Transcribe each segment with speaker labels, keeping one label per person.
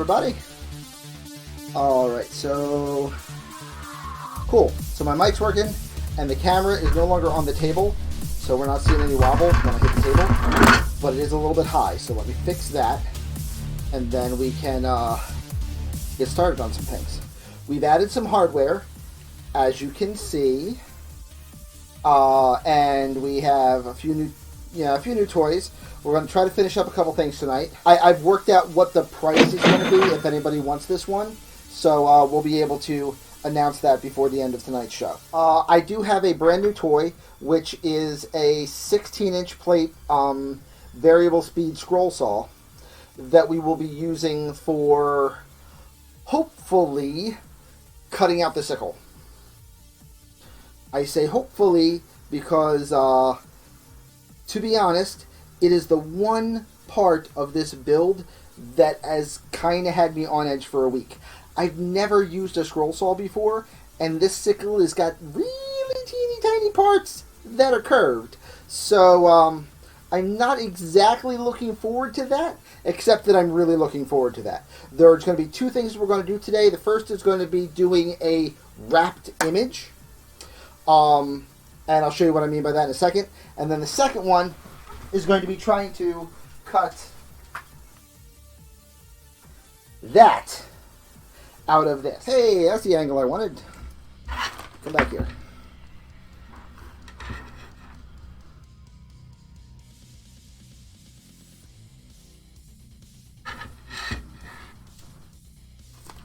Speaker 1: everybody. Alright, so cool. So my mic's working and the camera is no longer on the table, so we're not seeing any wobble when I hit the table, but it is a little bit high, so let me fix that and then we can get started on some things. We've added some hardware, as you can see, and we have a few new toys. We're going to try to finish up a couple things tonight. I've worked out what the price is going to be if anybody wants this one, so we'll be able to announce that before the end of tonight's show. I do have a brand new toy, which is a 16-inch plate variable speed scroll saw that we will be using for, hopefully, cutting out the sickle. I say hopefully because, to be honest, it is the one part of this build that has kind of had me on edge for a week. I've never used a scroll saw before, and this sickle has got really teeny tiny parts that are curved. So, I'm not exactly looking forward to that, except that I'm really looking forward to that. There's going to be two things we're going to do today. The first is going to be doing a wrapped image. And I'll show you what I mean by that in a second. And then the second one is going to be trying to cut that out of this. Hey, that's the angle I wanted. Come back here.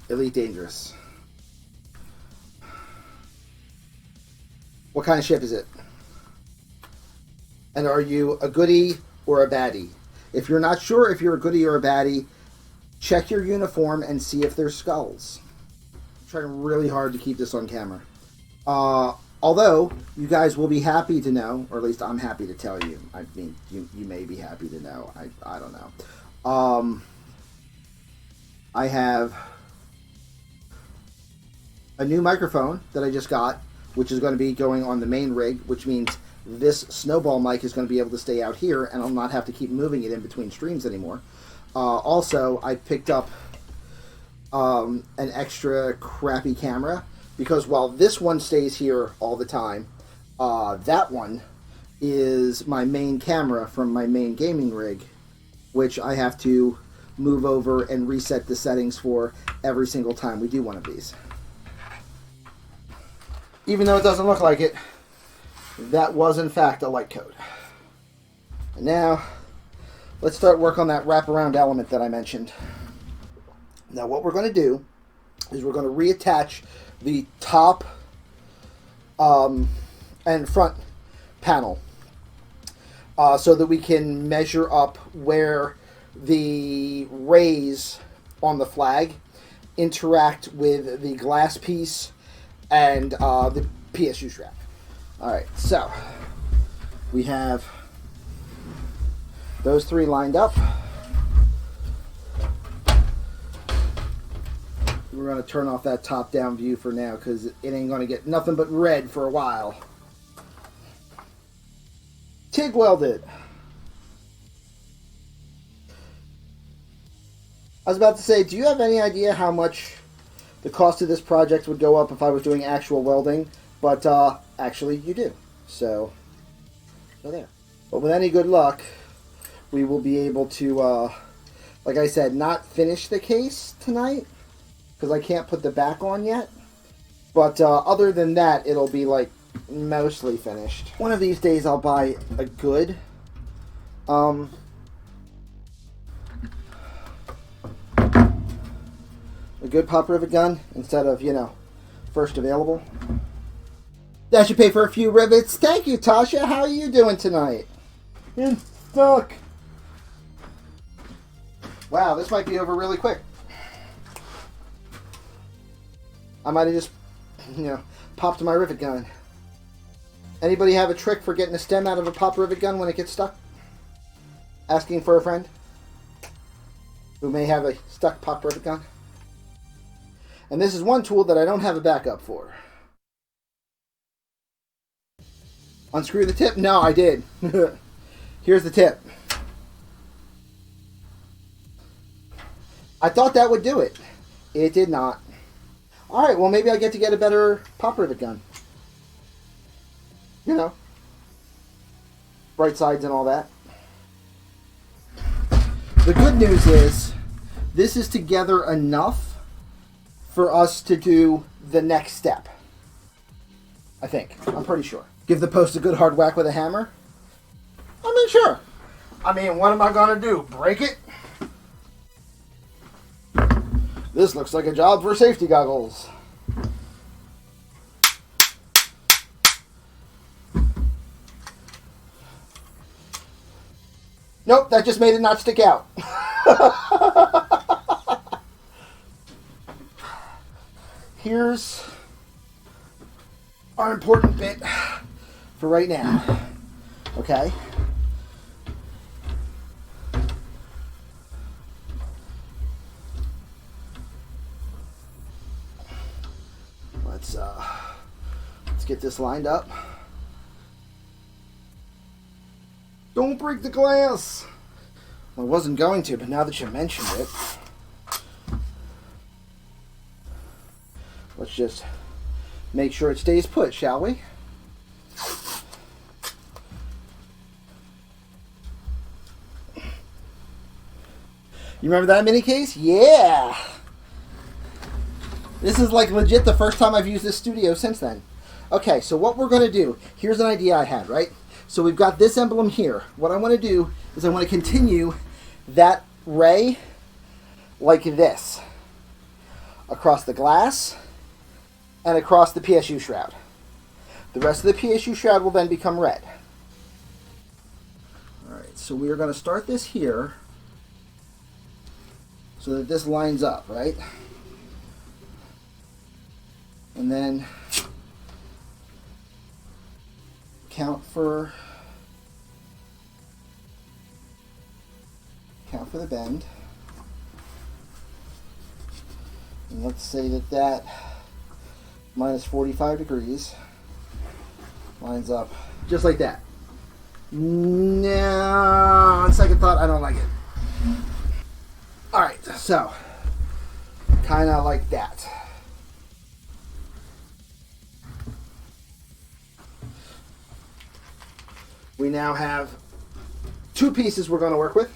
Speaker 1: Elite Dangerous. What kind of ship is it? And are you a goodie or a baddie? If you're not sure if you're a goodie or a baddie, check your uniform and see if there's skulls. I'm trying really hard to keep this on camera. Although, you guys will be happy to know, or at least I'm happy to tell you. I mean, you may be happy to know. I don't know. I have a new microphone that I just got, which is going to be going on the main rig, which means this snowball mic is going to be able to stay out here, and I'll not have to keep moving it in between streams anymore. Also, I picked up an extra crappy camera, because while this one stays here all the time, that one is my main camera from my main gaming rig, which I have to move over and reset the settings for every single time we do one of these. Even though it doesn't look like it, that was in fact a light code. And now, let's start work on that wraparound element that I mentioned. Now what we're going to do is we're going to reattach the top and front panel so that we can measure up where the rays on the flag interact with the glass piece and the PSU strap. Alright, so we have those three lined up. We're going to turn off that top-down view for now because it ain't going to get nothing but red for a while. TIG welded. I was about to say, do you have any idea how much the cost of this project would go up if I was doing actual welding? But actually you do. So there. But with any good luck, we will be able to, like I said, not finish the case tonight, because I can't put the back on yet. But other than that, it'll be like mostly finished. One of these days I'll buy a good pop rivet gun instead of, first available. That should pay for a few rivets. Thank you, Tasha. How are you doing tonight? I'm stuck. Wow, this might be over really quick. I might have just, popped my rivet gun. Anybody have a trick for getting a stem out of a pop rivet gun when it gets stuck? Asking for a friend who may have a stuck pop rivet gun. And this is one tool that I don't have a backup for. Unscrew the tip? No, I did. Here's the tip. I thought that would do it. It did not. Alright, well maybe I get a better pop rivet gun. You know. Bright sides and all that. The good news is, this is together enough for us to do the next step. I think. I'm pretty sure. Give the post a good hard whack with a hammer? I mean, sure. I mean, what am I going to do? Break it? This looks like a job for safety goggles. Nope, that just made it not stick out. Here's our important bit for right now. Okay? Let's get this lined up. Don't break the glass! Well, I wasn't going to, but now that you mentioned it, let's just make sure it stays put, shall we? You remember that mini case? Yeah! This is like legit the first time I've used this studio since then. Okay, so what we're going to do, here's an idea I had, right? So we've got this emblem here. What I want to do is I want to continue that ray like this. Across the glass and across the PSU shroud. The rest of the PSU shroud will then become red. Alright, so we are going to start this here so that this lines up, right? And then count for the bend. And let's say that minus 45 degrees lines up just like that. No, on second thought, I don't like it. Alright, so kind of like that. We now have two pieces we're going to work with.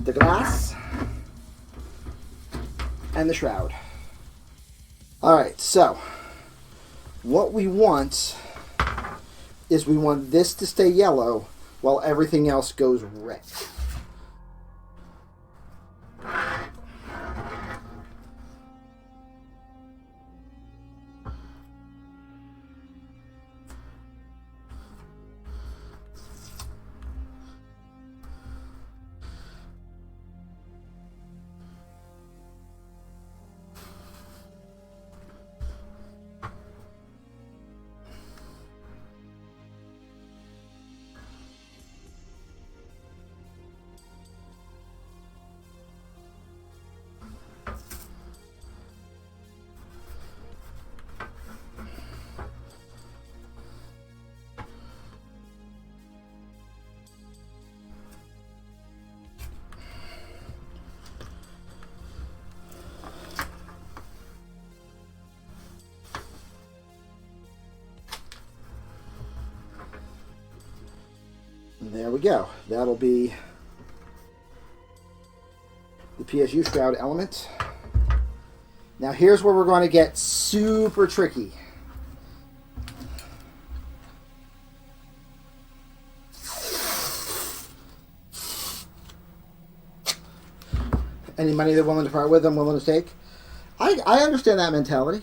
Speaker 1: The glass and the shroud. Alright, so what we want is we want this to stay yellow while everything else goes red. There we go. That'll be the PSU shroud element. Now here's where we're going to get super tricky. Any money they're willing to part with, I'm willing to take. I understand that mentality.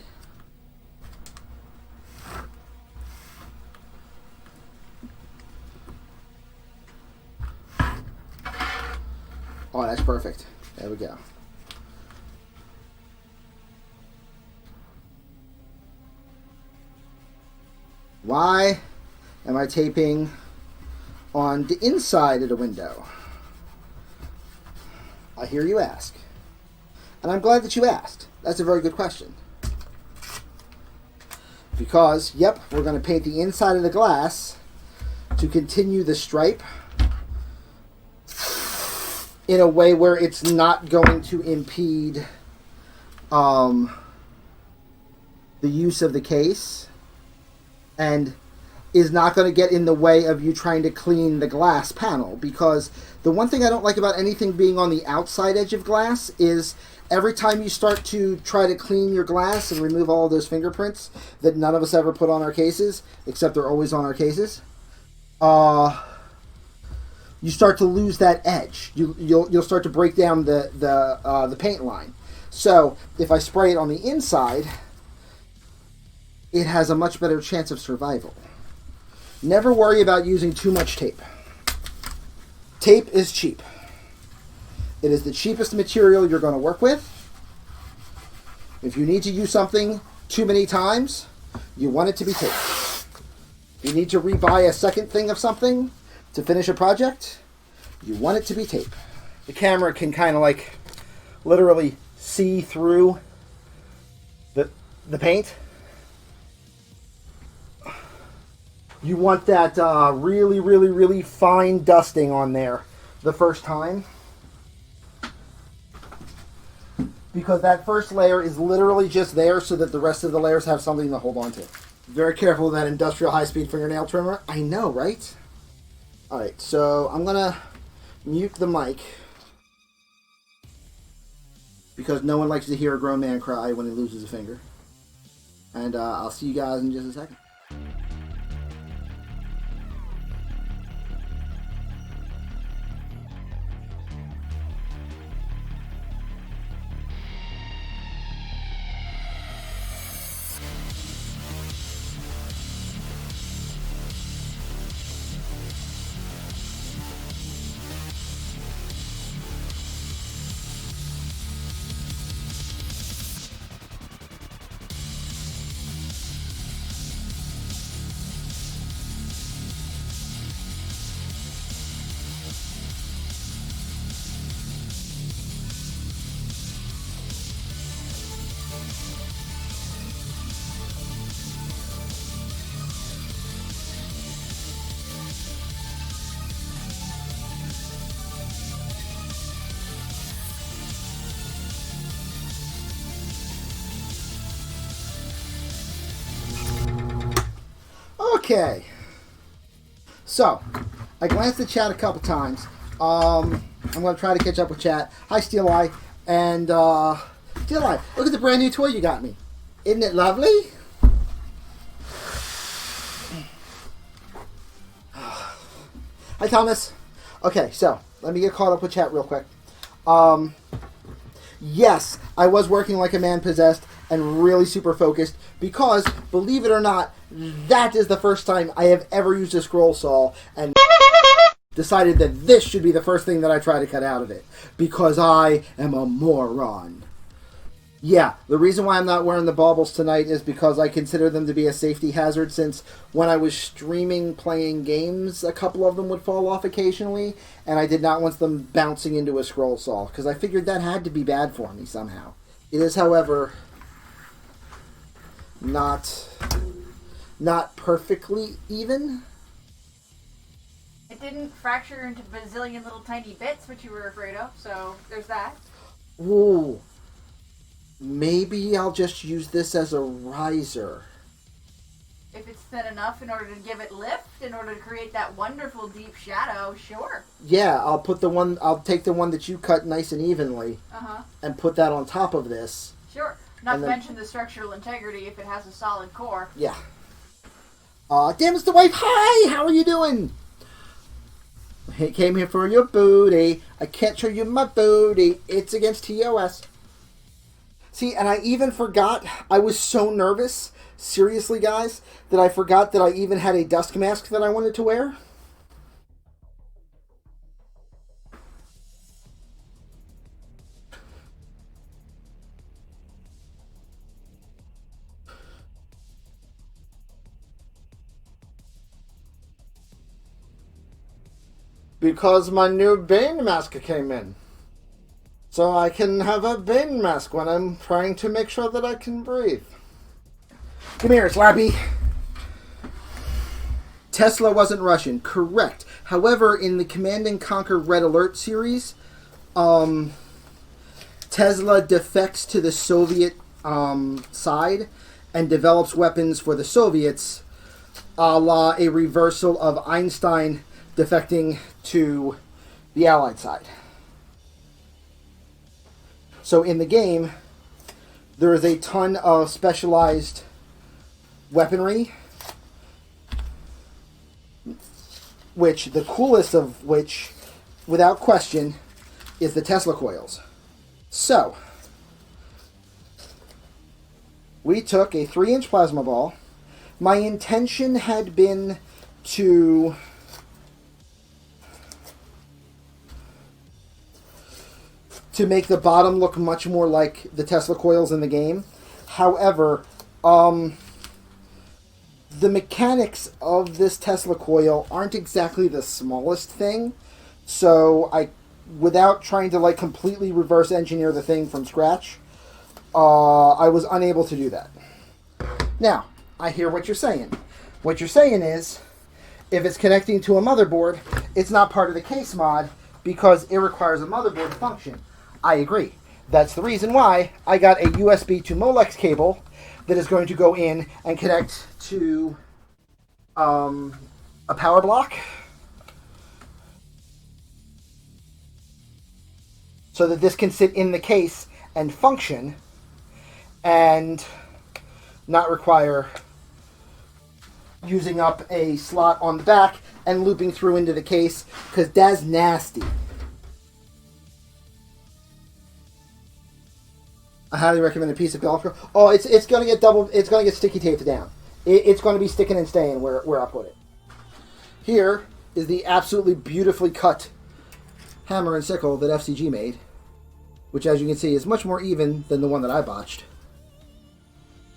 Speaker 1: Oh, that's perfect. There we go. Why am I taping on the inside of the window? I hear you ask. And I'm glad that you asked. That's a very good question. Because, yep, we're going to paint the inside of the glass to continue the stripe in a way where it's not going to impede the use of the case, and is not going to get in the way of you trying to clean the glass panel. Because the one thing I don't like about anything being on the outside edge of glass is every time you start to try to clean your glass and remove all of those fingerprints that none of us ever put on our cases, except they're always on our cases, you start to lose that edge. You'll start to break down the paint line. So if I spray it on the inside, it has a much better chance of survival. Never worry about using too much tape. Tape is cheap. It is the cheapest material you're going to work with. If you need to use something too many times, you want it to be tape. You need to rebuy a second thing of something to finish a project, you want it to be tape. The camera can kind of like literally see through the paint. You want that really, really, really fine dusting on there the first time. Because that first layer is literally just there so that the rest of the layers have something to hold on to. Very careful with that industrial high-speed fingernail trimmer. I know, right? Alright, so I'm going to mute the mic. Because no one likes to hear a grown man cry when he loses a finger. And I'll see you guys in just a second. Okay, so I glanced at chat a couple times. I'm going to try to catch up with chat. Hi, Steel Eye. And, Steel Eye, look at the brand new toy you got me. Isn't it lovely? Hi, Thomas. Okay, so let me get caught up with chat real quick. Yes, I was working like a man possessed and really super focused because, believe it or not, that is the first time I have ever used a scroll saw and decided that this should be the first thing that I try to cut out of it because I am a moron. Yeah, the reason why I'm not wearing the baubles tonight is because I consider them to be a safety hazard, since when I was streaming playing games, a couple of them would fall off occasionally, and I did not want them bouncing into a scroll saw, because I figured that had to be bad for me somehow. It is, however, not perfectly even.
Speaker 2: It didn't fracture into bazillion little tiny bits, which you were afraid of, so there's that.
Speaker 1: Ooh. Maybe I'll just use this as a riser.
Speaker 2: If it's thin enough in order to give it lift, in order to create that wonderful deep shadow, sure.
Speaker 1: Yeah, I'll take the one that you cut nice and evenly, and put that on top of this.
Speaker 2: Sure. Not to mention the structural integrity if it has a solid core.
Speaker 1: Yeah. Damn, it's the wife. Hi, how are you doing? I came here for your booty. I can't show you my booty. It's against TOS. See, and I even forgot, I was so nervous, seriously guys, that I forgot that I even had a dust mask that I wanted to wear. Because my new Bane mask came in. So I can have a Bane mask when I'm trying to make sure that I can breathe. Come here, Slappy. Tesla wasn't Russian. Correct. However, in the Command & Conquer Red Alert series, Tesla defects to the Soviet side and develops weapons for the Soviets, a la a reversal of Einstein defecting to the Allied side. So in the game, there is a ton of specialized weaponry, which the coolest of which, without question, is the Tesla coils. So, we took a 3-inch plasma ball. My intention had been to make the bottom look much more like the Tesla coils in the game. However, the mechanics of this Tesla coil aren't exactly the smallest thing. So without trying to like completely reverse engineer the thing from scratch, I was unable to do that. Now, I hear what you're saying. What you're saying is, if it's connecting to a motherboard, it's not part of the case mod because it requires a motherboard to function. I agree. That's the reason why I got a USB to Molex cable that is going to go in and connect to a power block so that this can sit in the case and function and not require using up a slot on the back and looping through into the case, because that's nasty. I highly recommend a piece of Velcro. Oh, it's going to get it's going to get sticky taped down. It's going to be sticking and staying where I put it. Here is the absolutely beautifully cut hammer and sickle that FCG made, which, as you can see, is much more even than the one that I botched.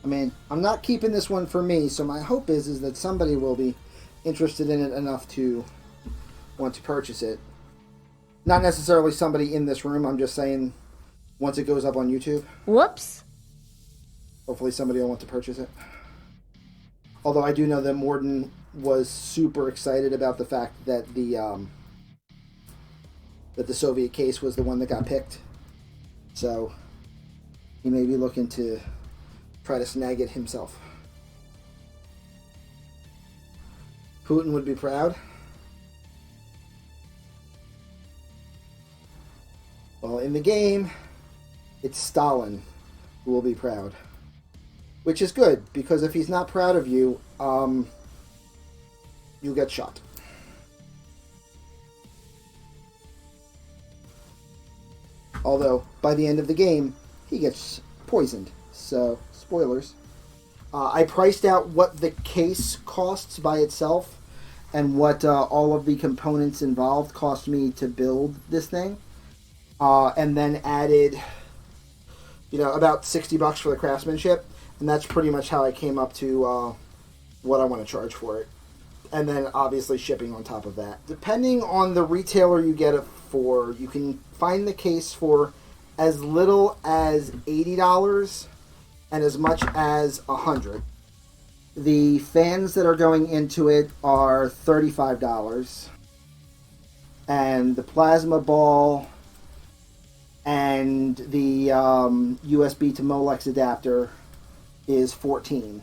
Speaker 1: I mean, I'm not keeping this one for me, so my hope is that somebody will be interested in it enough to want to purchase it. Not necessarily somebody in this room, I'm just saying once it goes up on YouTube.
Speaker 3: Whoops.
Speaker 1: Hopefully somebody will want to purchase it. Although I do know that Morden was super excited about the fact that the Soviet case was the one that got picked. So he may be looking to try to snag it himself. Putin would be proud. Well, in the game, it's Stalin who will be proud. Which is good, because if he's not proud of you, you'll get shot. Although, by the end of the game, he gets poisoned. So, spoilers. I priced out what the case costs by itself and what all of the components involved cost me to build this thing. And then added, about $60 for the craftsmanship. And that's pretty much how I came up to what I want to charge for it. And then, obviously, shipping on top of that. Depending on the retailer you get it for, you can find the case for as little as $80 and as much as $100. The fans that are going into it are $35. And the plasma ball and the USB to Molex adapter is $14.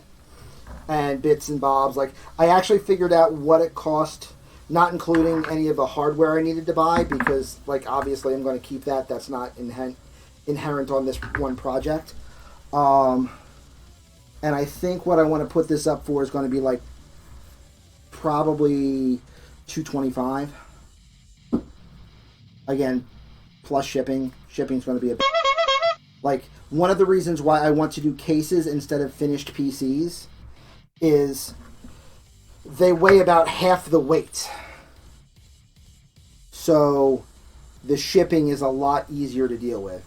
Speaker 1: And bits and bobs. Like, I actually figured out what it cost, not including any of the hardware I needed to buy, because, obviously I'm going to keep that. That's not inherent on this one project. And I think what I want to put this up for is going to be, probably $225. Again, plus shipping. Shipping's going to be one of the reasons why I want to do cases instead of finished PCs is they weigh about half the weight. So the shipping is a lot easier to deal with.